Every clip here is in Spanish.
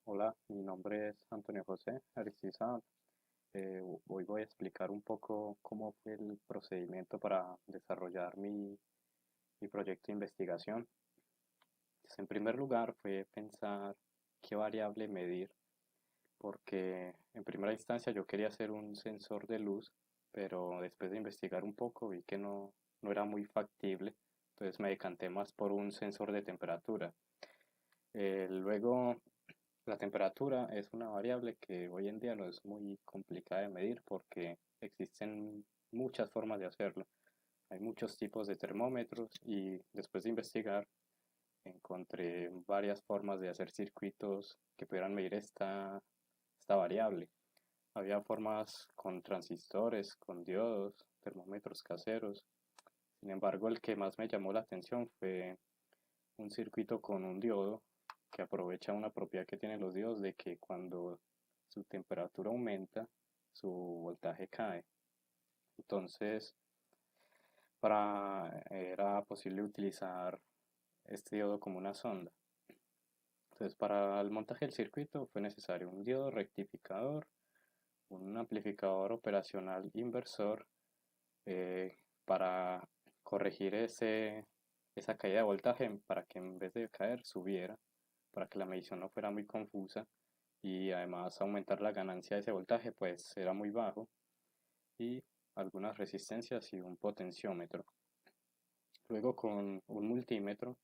Hola, mi nombre es Antonio José Aristizábal. Hoy voy a explicar un poco cómo fue el procedimiento para desarrollar mi proyecto de investigación. Pues, en primer lugar, fue pensar qué variable medir, porque en primera instancia yo quería hacer un sensor de luz, pero después de investigar un poco vi que no era muy factible, entonces me decanté más por un sensor de temperatura. Luego, la temperatura es una variable que hoy en día no es muy complicada de medir porque existen muchas formas de hacerlo. Hay muchos tipos de termómetros y después de investigar encontré varias formas de hacer circuitos que pudieran medir esta variable. Había formas con transistores, con diodos, termómetros caseros. Sin embargo, el que más me llamó la atención fue un circuito con un diodo que aprovecha una propiedad que tienen los diodos de que cuando su temperatura aumenta, su voltaje cae. Entonces, era posible utilizar este diodo como una sonda. Entonces, para el montaje del circuito fue necesario un diodo rectificador, un amplificador operacional inversor para corregir esa caída de voltaje para que en vez de caer subiera, para que la medición no fuera muy confusa y además aumentar la ganancia de ese voltaje pues era muy bajo y algunas resistencias y un potenciómetro. Luego con un multímetro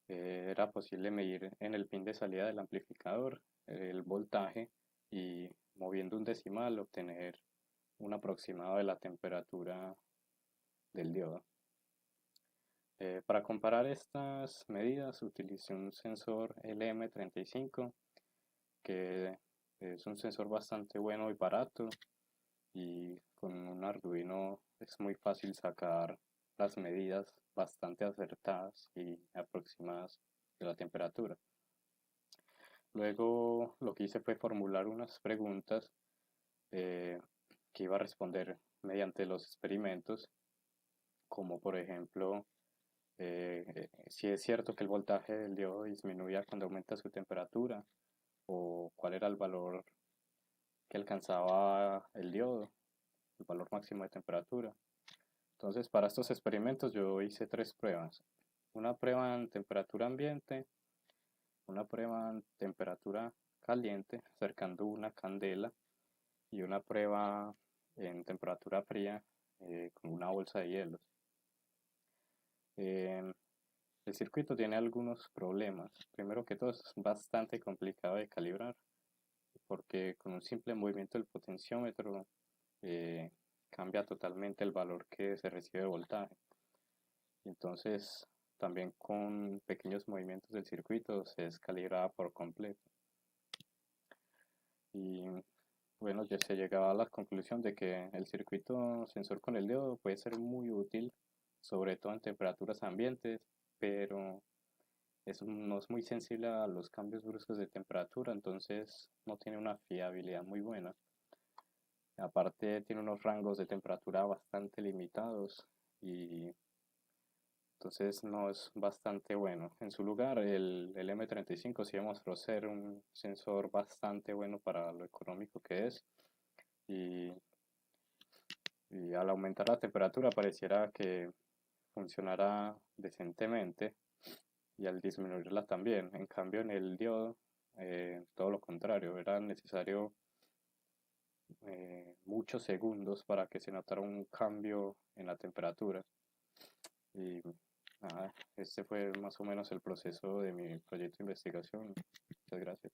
era posible medir en el pin de salida del amplificador el voltaje y moviendo un decimal obtener un aproximado de la temperatura del diodo. Para comparar estas medidas utilicé un sensor LM35 que es un sensor bastante bueno y barato y con un Arduino es muy fácil sacar las medidas bastante acertadas y aproximadas de la temperatura. Luego lo que hice fue formular unas preguntas eh, que iba a responder mediante los experimentos, como por ejemplo si es cierto que el voltaje del diodo disminuía cuando aumenta su temperatura o cuál era el valor que alcanzaba el diodo, el valor máximo de temperatura. Entonces, para estos experimentos yo hice tres pruebas. Una prueba en temperatura ambiente, una prueba en temperatura caliente, acercando una candela, y una prueba en temperatura fría con una bolsa de hielos. Eh, el circuito tiene algunos problemas. Primero que todo, es bastante complicado de calibrar, porque con un simple movimiento del potenciómetro eh, cambia totalmente el valor que se recibe de voltaje. Entonces, también con pequeños movimientos del circuito se descalibraba por completo. Y bueno, ya se llegaba a la conclusión de que el circuito sensor con el dedo puede ser muy útil, sobre todo en temperaturas ambientes, pero no es muy sensible a los cambios bruscos de temperatura, entonces no tiene una fiabilidad muy buena. Aparte tiene unos rangos de temperatura bastante limitados y entonces no es bastante bueno. En su lugar, el M35 sí demostró ser un sensor bastante bueno para lo económico que es y, y al aumentar la temperatura pareciera que funcionará decentemente y al disminuirla también. En cambio, en el diodo, todo lo contrario, era necesario muchos segundos para que se notara un cambio en la temperatura. Y nada, este fue más o menos el proceso de mi proyecto de investigación. Muchas gracias.